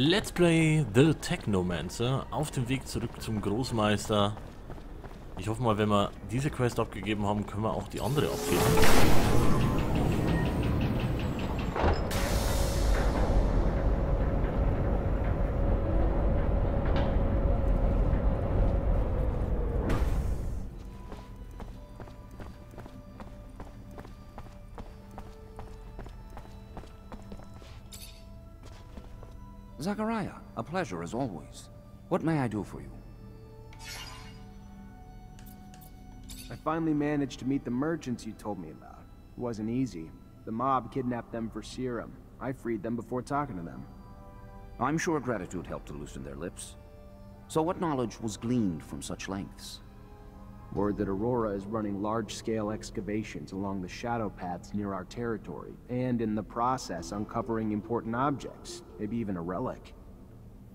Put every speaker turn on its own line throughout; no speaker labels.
Let's Play The Technomancer auf dem Weg zurück zum Großmeister. Ich hoffe mal, wenn wir diese Quest abgegeben haben, können wir auch die andere abgeben.
Zachariah, a pleasure as always. What may I do for you?
I finally managed to meet the merchants you told me about. It wasn't easy. The mob kidnapped them for serum. I freed them before talking to them.
I'm sure gratitude helped to loosen their lips. So what knowledge was gleaned from such lengths?
Word that Aurora is running large-scale excavations along the shadow paths near our territory, and in the process uncovering important objects, maybe even a relic.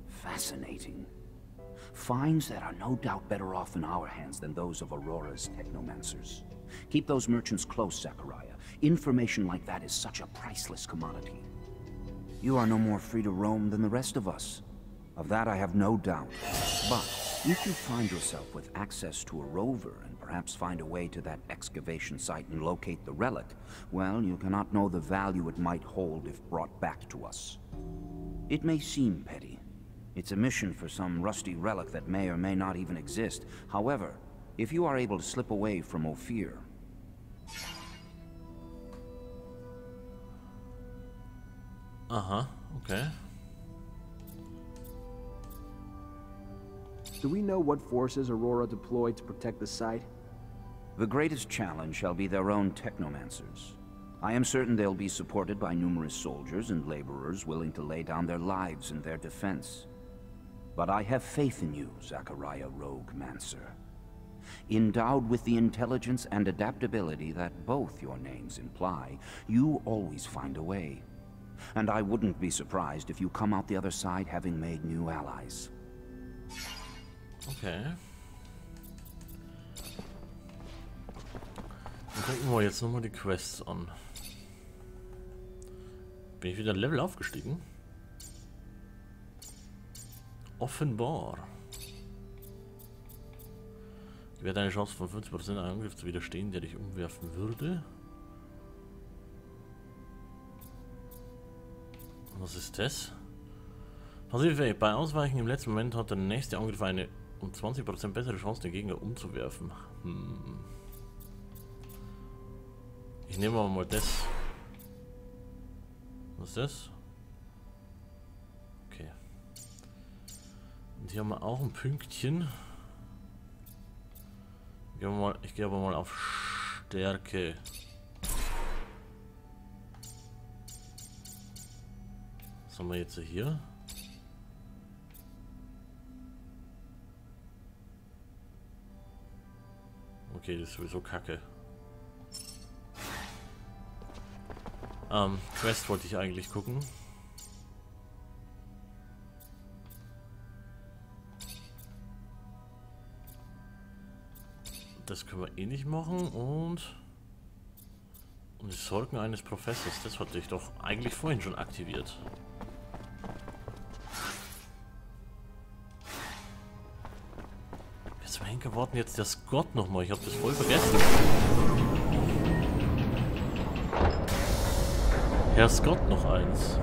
Fascinating. Finds that are no doubt better off in our hands than those of Aurora's Technomancers. Keep those merchants close, Zachariah. Information like that is such a priceless commodity. You are no more free to roam than the rest of us. Of that I have no doubt. But if you find yourself with access to a rover and perhaps find a way to that excavation site and locate the relic, well, you cannot know the value it might hold if brought back to us. It may seem petty. It's a mission for some rusty relic that may or may not even exist. However, if you are able to slip away from Ophir...
Okay.
Do we know what forces Aurora deployed to protect the site?
The greatest challenge shall be their own Technomancers. I am certain they'll be supported by numerous soldiers and laborers willing to lay down their lives in their defense. But I have faith in you, Zachariah Rogue Mancer. Endowed with the intelligence and adaptability that both your names imply, you always find a way. And I wouldn't be surprised if you come out the other side having made new allies.
Okay. Dann gucken wir jetzt nochmal die Quests an. Bin ich wieder ein Level aufgestiegen? Offenbar. Gewährt eine Chance von 50% einen Angriff zu widerstehen, der dich umwerfen würde. Was ist das? Passivfähig. Bei Ausweichen im letzten Moment hat der nächste Angriff eine um 20% bessere Chance, den Gegner umzuwerfen. Ich nehme aber mal das. Was ist das? Okay. Und hier haben wir auch ein Pünktchen. Ich gehe aber mal auf Stärke. Was haben wir jetzt hier? Okay, das ist sowieso kacke. Quest wollte ich eigentlich gucken. Das können wir eh nicht machen und die Sorgen eines Professors, das hatte ich doch eigentlich vorhin schon aktiviert. Zum Henker warten jetzt der Scott nochmal, ich habe das voll vergessen. Herr Scott noch eins.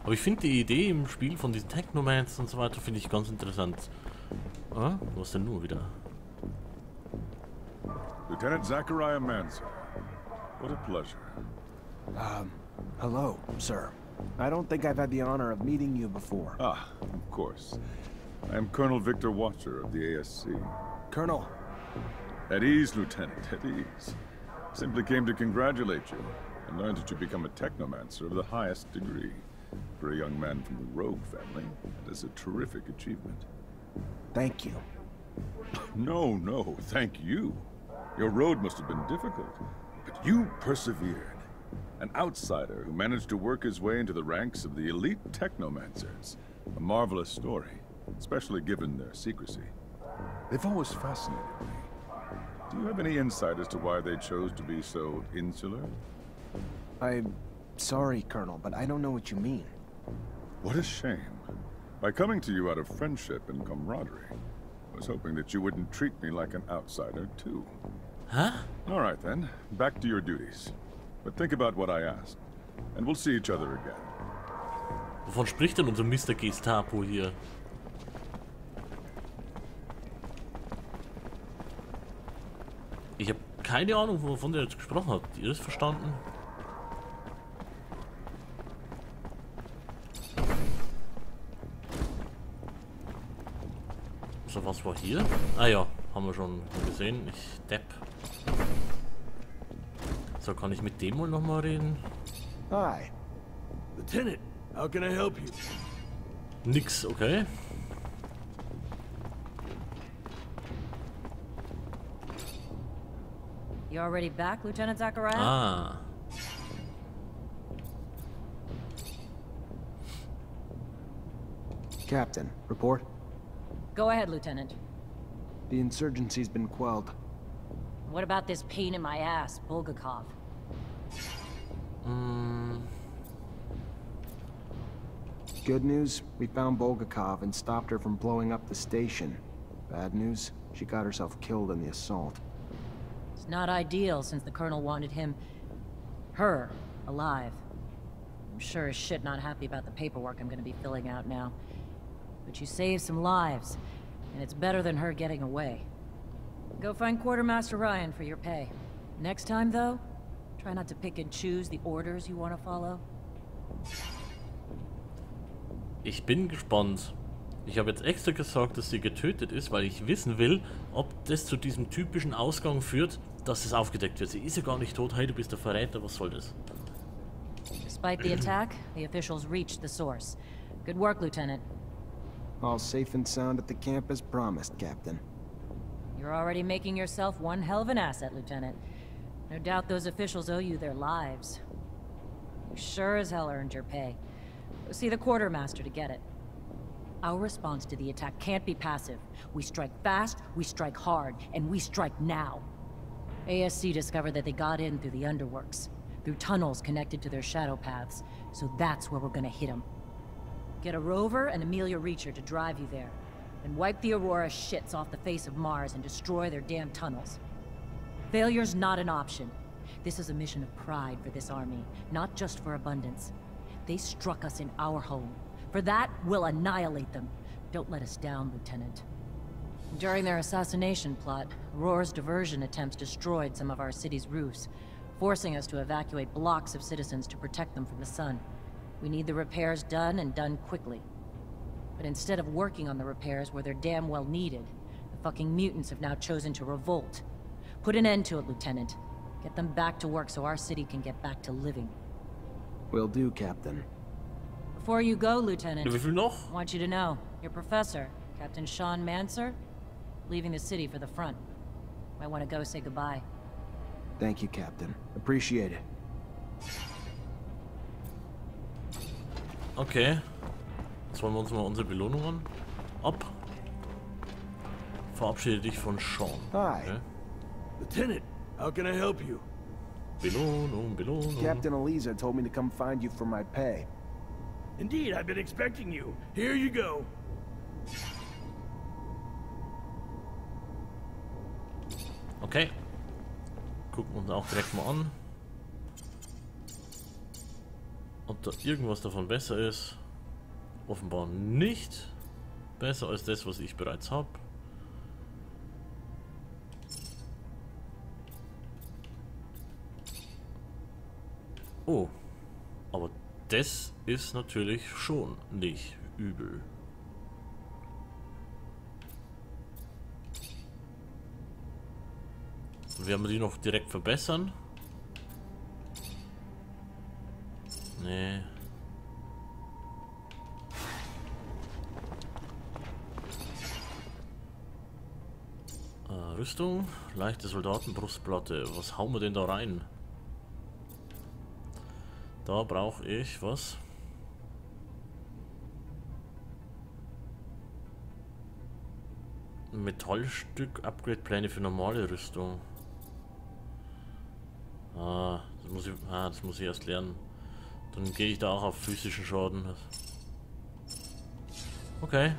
Aber ich finde die Idee im Spiel von diesen Technomancer und so weiter, finde ich ganz interessant. Ah, was denn nur wieder?
Lieutenant Zachariah Mancer. What a pleasure.
Hello, sir. I don't think I've had the honor of meeting you before.
Ah, of course. I am Colonel Victor Watcher of the ASC.
Colonel.
At ease, Lieutenant, at ease. Simply came to congratulate you and learn that you become a Technomancer of the highest degree. For a young man from the Rogue family, that is a terrific achievement.
Thank you.
No, thank you. Your road must have been difficult, but you persevered. An outsider who managed to work his way into the ranks of the elite Technomancers. A marvelous story, especially given their secrecy. They've always fascinated me. Do you have any insight as to why they chose to be so insular?
I'm sorry, Colonel, but I don't know what you mean.
What a shame. By coming to you out of friendship and camaraderie, I was hoping that you wouldn't treat me like an outsider, too.
Hä?
All right, then. Back to your duties. But think about what I asked, and we'll see each other again.
Wovon spricht denn unser Mr. Gestapo hier? Ich habe keine Ahnung, wovon der jetzt gesprochen hat. Habt ihr das verstanden? So, was war hier? Ah ja, haben wir schon gesehen. Ich depp. So, kann ich mit dem wohl nochmal reden?
Hi.
Lieutenant, how can I help you?
Nix, okay.
You already back, Lieutenant Zachariah?
Ah.
Captain, report.
Go ahead, Lieutenant.
The insurgency's been quelled.
What about this pain in my ass, Bulgakov?
Good news, we found Bulgakov and stopped her from blowing up the station. Bad news, she got herself killed in the assault.
It's not ideal since the Colonel wanted her, alive. I'm sure as shit not happy about the paperwork I'm gonna be filling out now. But you saved some lives, and it's better than her getting away. Go find Quartermaster Ryan for your pay. Next time, though, try not to pick and choose the orders you want to follow.
Ich bin gespannt. Ich habe jetzt extra gesagt, dass sie getötet ist, weil ich wissen will, ob das zu diesem typischen Ausgang führt, dass es aufgedeckt wird. Sie ist ja gar nicht tot. Hey, du bist der Verräter. Was soll das?
Despite the attack, the officials reached the source. Good work, Lieutenant.
All safe and sound at the camp as promised, Captain.
You're already making yourself one hell of an asset, Lieutenant. No doubt those officials owe you their lives. You sure as hell earned your pay. Go see the quartermaster to get it. Our response to the attack can't be passive. We strike fast, we strike hard, and we strike now. ASC discovered that they got in through the underworks, through tunnels connected to their shadow paths, so that's where we're gonna hit them. Get a rover and Amelia Reacher to drive you there, and wipe the Aurora shits off the face of Mars and destroy their damn tunnels. Failure's not an option. This is a mission of pride for this army, not just for abundance. They struck us in our home. For that, we'll annihilate them. Don't let us down, Lieutenant. During their assassination plot, Aurora's diversion attempts destroyed some of our city's roofs, forcing us to evacuate blocks of citizens to protect them from the sun. We need the repairs done, and done quickly. But instead of working on the repairs where they're damn well needed, the fucking mutants have now chosen to revolt. Put an end to it, Lieutenant. Get them back to work so our city can get back to living.
Will do, Captain.
Before you go, Lieutenant,
Wie viel noch?
I want you to know, your professor, Captain Sean Manser, leaving the city for the front. Might want to go say goodbye.
Thank you, Captain. Appreciate it.
Okay. Jetzt wollen wir uns mal unsere Belohnungen ab. Verabschiede dich von Sean.
Hi.
Okay.
Lieutenant, how can I help you?
Belohnung, Belohnung.
Captain Eliza told me to come find you for my pay.
Indeed, I've been expecting you. Here you go.
Okay. Gucken wir uns auch direkt mal an. Ob da irgendwas davon besser ist. Offenbar nicht. Besser als das, was ich bereits habe. Oh. Aber das ist natürlich schon nicht übel. Werden wir die noch direkt verbessern? Nee. Rüstung, leichte Soldatenbrustplatte. Was hauen wir denn da rein? Da brauche ich was? Metallstück, Upgrade-Pläne für normale Rüstung. Das muss ich erst lernen. Dann gehe ich da auch auf physischen Schaden. Okay.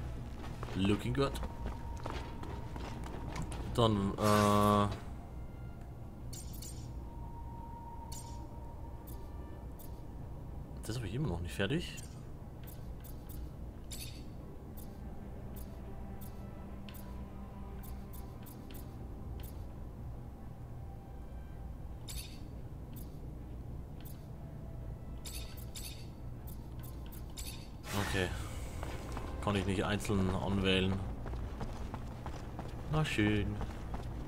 Looking good. Dann, das habe ich immer noch nicht fertig. Okay. Kann ich nicht einzeln anwählen. Na schön.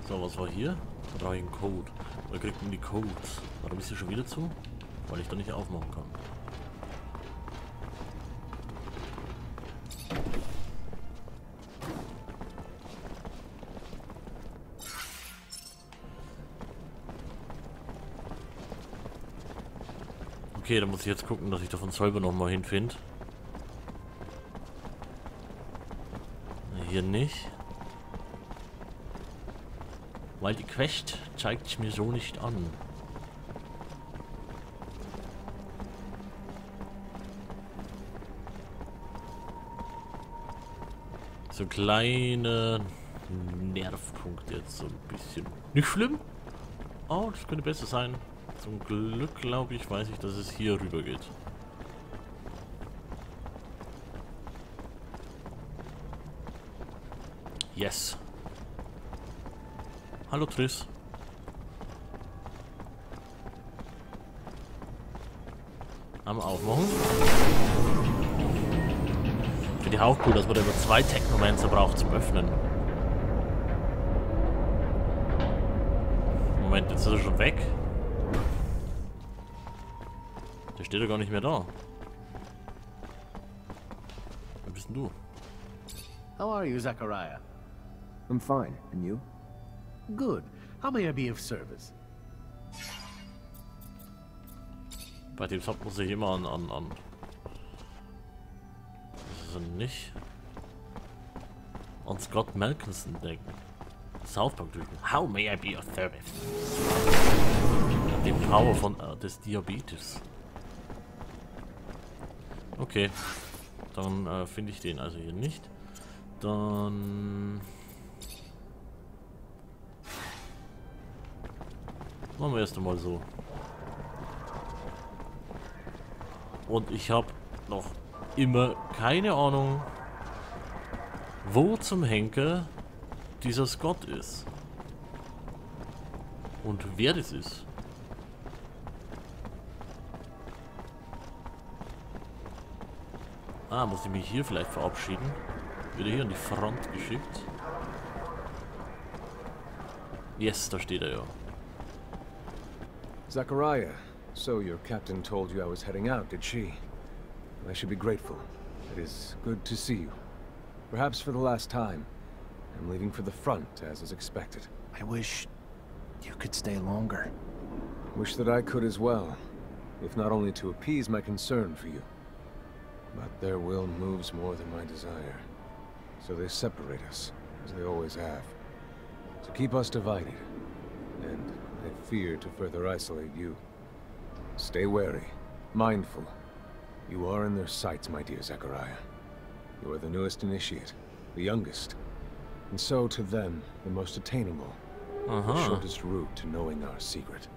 So, was war hier? Da brauche ich einen Code. Oder kriegt man die Codes? Warum ist hier schon wieder zu? Weil ich da nicht aufmachen kann. Okay, dann muss ich jetzt gucken, dass ich davon selber nochmal hinfinde. Hier nicht. Weil die Quest zeigt es mir so nicht an. So kleine Nervpunkt jetzt so ein bisschen. Nicht schlimm. Oh, das könnte besser sein. Zum Glück, glaube ich, weiß ich, dass es hier rüber geht. Yes. Hallo Triss. Am Aufmachen. Finde ich auch cool, dass man da über 2 Technomancer braucht zum Öffnen. Moment, jetzt ist er schon weg. Der steht ja gar nicht mehr da. Wer bist denn du?
How are you, Zachariah?
I'm fine. And you?
Good. How may I be of service?
Bei dem Sub muss ich immer an. Das ist er nicht. An Scott Malkinson denken. South Park drücken. How may I be of service? Den Power von des Diabetes. Okay. Dann finde ich den also hier nicht. Dann machen wir erst einmal so. Und ich habe noch immer keine Ahnung, wo zum Henker dieser Scott ist. Und wer das ist. Ah, muss ich mich hier vielleicht verabschieden? Wird hier an die Front geschickt. Yes, da steht er ja.
Zachariah, so your captain told you I was heading out, did she? I should be grateful. It is good to see you. Perhaps for the last time. I'm leaving for the front, as is expected.
I wish you could stay longer.
Wish that I could as well, if not only to appease my concern for you. But their will moves more than my desire. So they separate us, as they always have. To keep us divided. And I fear to further isolate you. Stay wary, mindful. You are in their sights, my dear Zachariah. You are the newest initiate, the youngest. And so, to them, the most attainable. The shortest route to knowing our secret.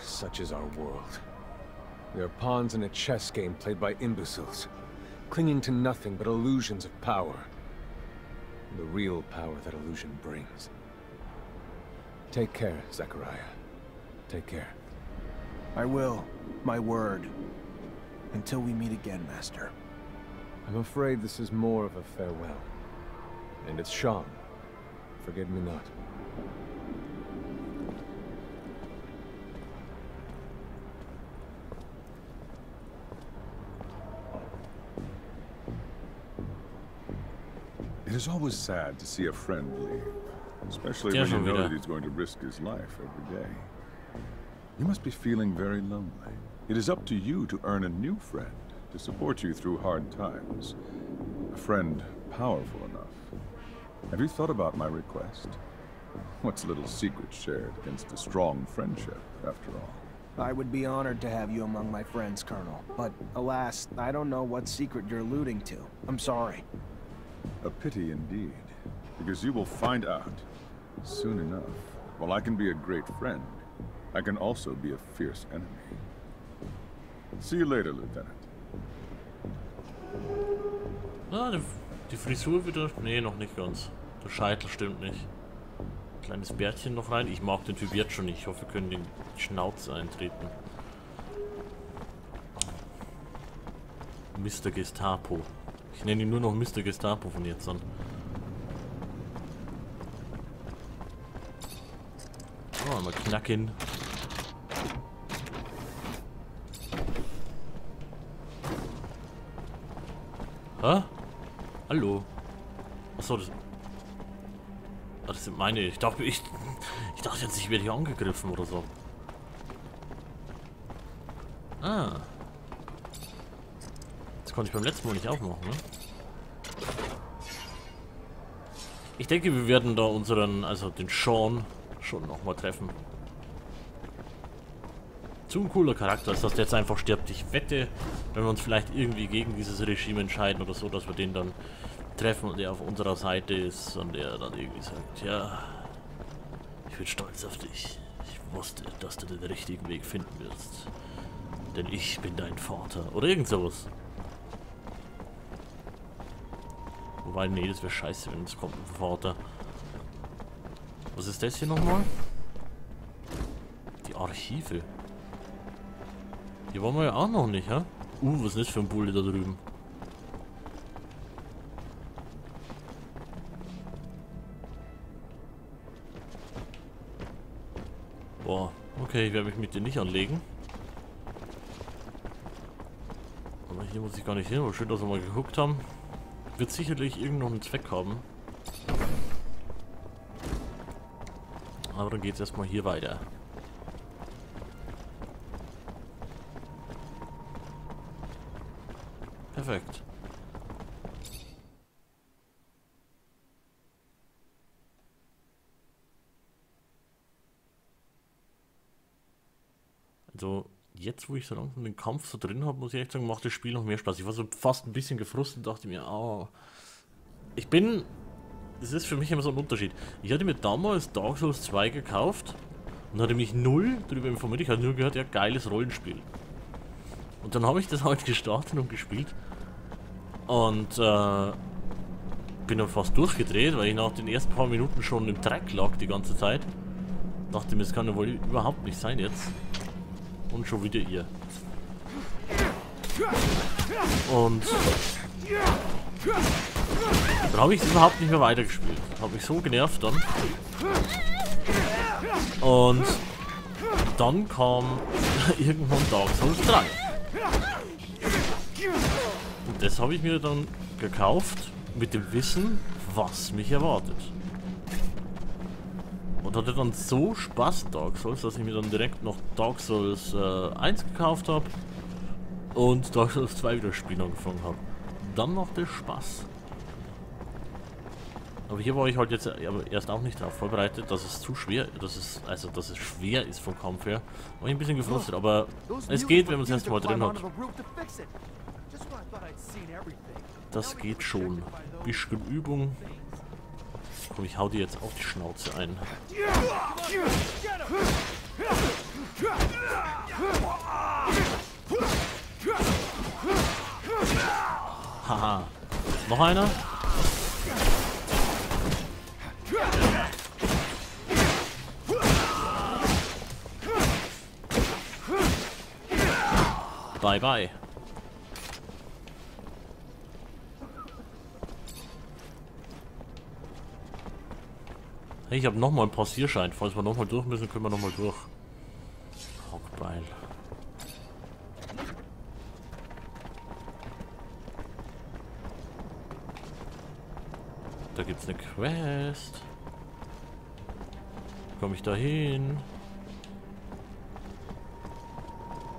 Such is our world. We are pawns in a chess game played by imbeciles, clinging to nothing but illusions of power. The real power that illusion brings. Take care, Zachariah. Take care.
I will. My word. Until we meet again, Master.
I'm afraid this is more of a farewell. And it's Sean. Forgive me not.
It is always sad to see a friend leave, especially when you know that he's going to risk his life every day. You must be feeling very lonely. It is up to you to earn a new friend to support you through hard times. A friend powerful enough Have you thought about my request? What's a little secret shared against a strong friendship, after all?
I would be honored to have you among my friends, Colonel. But, alas, I don't know what secret you're alluding to. I'm sorry.
A pity indeed, because you will find out soon enough. While I can be a great friend, I can also be a fierce enemy. See you later, Lieutenant.
Ah, die Frisur wieder? Nee, noch nicht ganz. Der Scheitel stimmt nicht. Kleines Bärtchen noch rein. Ich mag den Typ jetzt schon nicht. Ich hoffe, wir können den Schnauze eintreten. Mr. Gestapo. Ich nenne ihn nur noch Mr. Gestapo von jetzt an. Oh, mal knacken. Hä? Hallo? Achso, das... Ah, das sind meine... Ich dachte jetzt, ich werde hier angegriffen oder so. Ah. Das konnte ich beim letzten Mal nicht aufmachen, ne? Ich denke, wir werden da unseren... Also den Sean schon nochmal treffen. Zu ein cooler Charakter, als dass der jetzt einfach stirbt. Ich wette, wenn wir uns vielleicht irgendwie gegen dieses Regime entscheiden oder so, dass wir den dann treffen und er auf unserer Seite ist und er dann irgendwie sagt, ja, ich bin stolz auf dich. Ich wusste, dass du den richtigen Weg finden wirst. Denn ich bin dein Vater. Oder irgend sowas. Wobei, nee, das wäre scheiße, wenn es kommt ein Vater. Was ist das hier nochmal? Die Archive. Hier waren wir ja auch noch nicht, hä? Was ist das für ein Bulle da drüben? Boah, okay, ich werde mich mit dir nicht anlegen. Aber hier muss ich gar nicht hin, aber schön, dass wir mal geguckt haben. Wird sicherlich irgendeinen Zweck haben. Aber dann geht es erstmal hier weiter. Perfekt. Also, jetzt wo ich so langsam den Kampf so drin habe, muss ich echt sagen, macht das Spiel noch mehr Spaß. Ich war so fast ein bisschen gefrustet und dachte mir, oh. Das ist für mich immer so ein Unterschied. Ich hatte mir damals Dark Souls 2 gekauft und hatte mich null darüber informiert. Ich hatte nur gehört, ja, geiles Rollenspiel. Und dann habe ich das halt gestartet und gespielt. Und bin dann fast durchgedreht, weil ich nach den ersten paar Minuten schon im Dreck lag die ganze Zeit. Dachte mir, das kann ja wohl überhaupt nicht sein jetzt. Und schon wieder ihr. Und dann habe ich es überhaupt nicht mehr weitergespielt. Habe mich so genervt dann. Und dann kam irgendwann Dark Souls 3. Und das habe ich mir dann gekauft mit dem Wissen, was mich erwartet. Und hatte dann so Spaß Dark Souls, dass ich mir dann direkt noch Dark Souls 1 gekauft habe und Dark Souls 2 wieder spielen angefangen habe. Dann noch der Spaß. Aber hier war ich halt jetzt aber erst auch nicht darauf vorbereitet, dass es zu schwer, dass es schwer ist vom Kampf her. War ich ein bisschen gefrustet, aber es geht, wenn man es erst mal drin hat. Das geht schon. Bisschen Übung. Komm, ich hau dir jetzt auf die Schnauze ein. Haha. Noch einer? Bye bye. Hey, ich habe nochmal einen Passierschein. Falls wir nochmal durch müssen, können wir nochmal durch. Hockbeil. Da gibt's eine Quest. Komme ich da hin?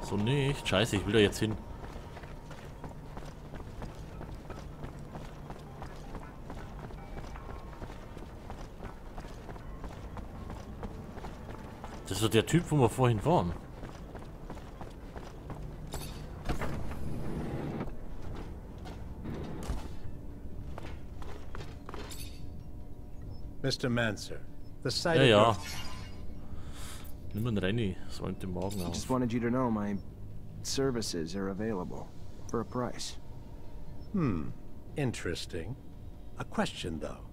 So nicht. Scheiße, ich will da jetzt hin. Das ist doch der Typ, wo wir vorhin waren.
Mr. Mancer, the site
Ja,
of
ja. Nimm einen Renny, so in den Magen auf.
Just wanted you to know my services are available for a price.
Interesting. A question, though.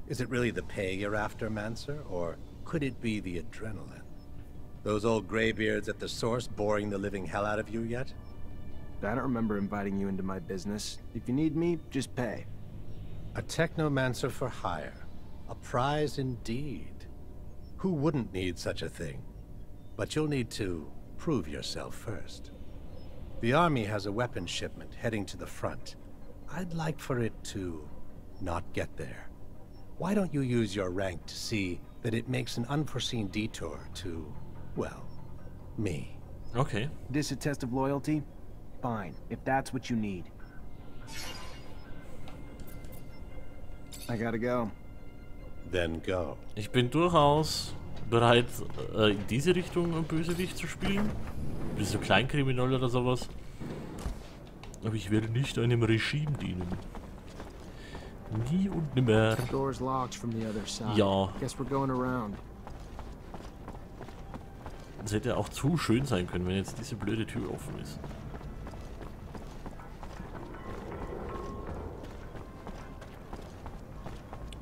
Is it really the pay you're after, Mancer, or could it be the adrenaline? Those old graybeards at the source boring the living hell out of you yet?
I don't remember inviting you into my business. If you need me, just pay.
A Technomancer for hire. A prize indeed. Who wouldn't need such a thing? But you'll need to prove yourself first. The army has a weapons shipment heading to the front. I'd like for it to not get there. Why don't you use your rank to see that it makes an unforeseen detour to, well, me?
Okay.
This a test of loyalty? Fine, if that's what you need. I gotta go.
Then go.
Ich bin durchaus bereit, in diese Richtung ein Bösewicht zu spielen. Ein bisschen Kleinkriminell oder sowas. Aber ich werde nicht einem Regime dienen. Nie und nimmer.
Door's locked from the other side.
Ja.
Guess we're going around.
Es hätte auch zu schön sein können, wenn jetzt diese blöde Tür offen ist.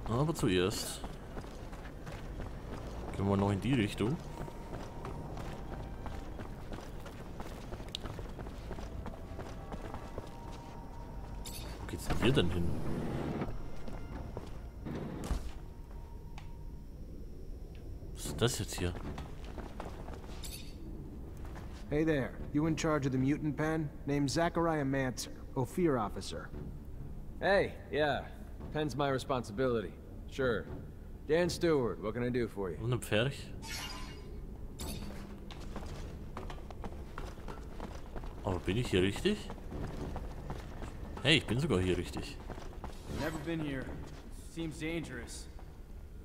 Aber zuerst gehen wir noch in die Richtung. Wo geht's denn hier denn hin? Was ist das jetzt hier?
Hey there, you in charge of the mutant pen? Name's Zachariah Mancer, Ophir officer.
Hey, yeah. Pen's my responsibility. Sure. Dan Stewart, what can I do for you?
Und ein Pferch. Aber bin ich hier richtig? Hey, ich bin sogar hier richtig.
Never been here. Seems dangerous.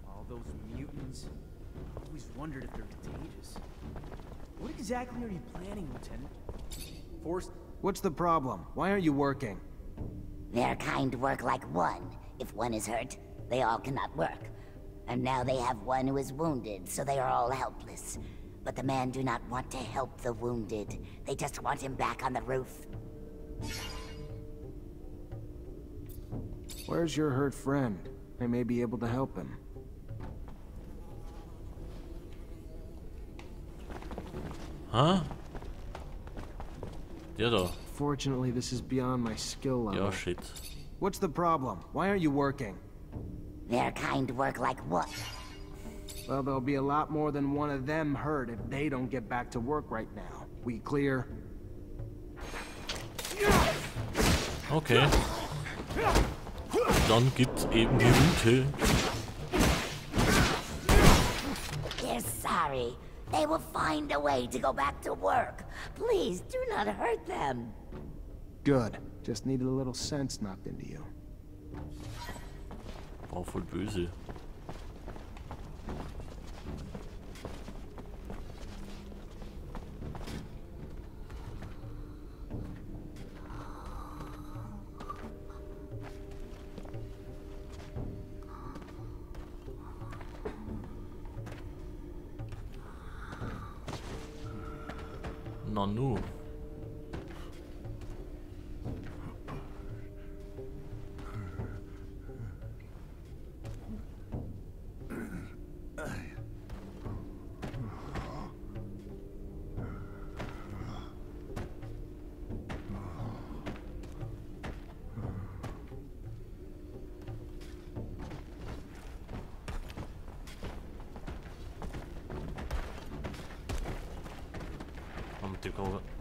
All those mutants. Always wondered if they're contagious. What exactly are you planning, Lieutenant? Forced?
What's the problem? Why aren't you working?
Their kind work like one. If one is hurt, they all cannot work. And now they have one who is wounded, so they are all helpless. But the men do not want to help the wounded. They just want him back on the roof.
Where's your hurt friend? I may be able to help him.
Huh? Der da.
Fortunately, this is beyond my skill level.
Ja, shit.
What's the problem? Why aren't you working?
Their kind work like one.
Well, there'll be a lot more than one of them hurt if they don't get back to work right now. We clear?
Okay. Dann gibt's eben die Route.
They're sorry. They will find a way to go back to work. Please do not hurt them.
Good. Just needed a little sense knocked into you.
War voll böse. Nanu.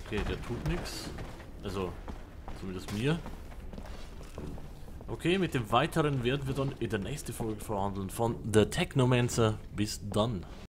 Okay, der tut nichts. Also, zumindest mir. Okay, mit dem Weiteren werden wir dann in der nächsten Folge verhandeln von The Technomancer. Bis dann.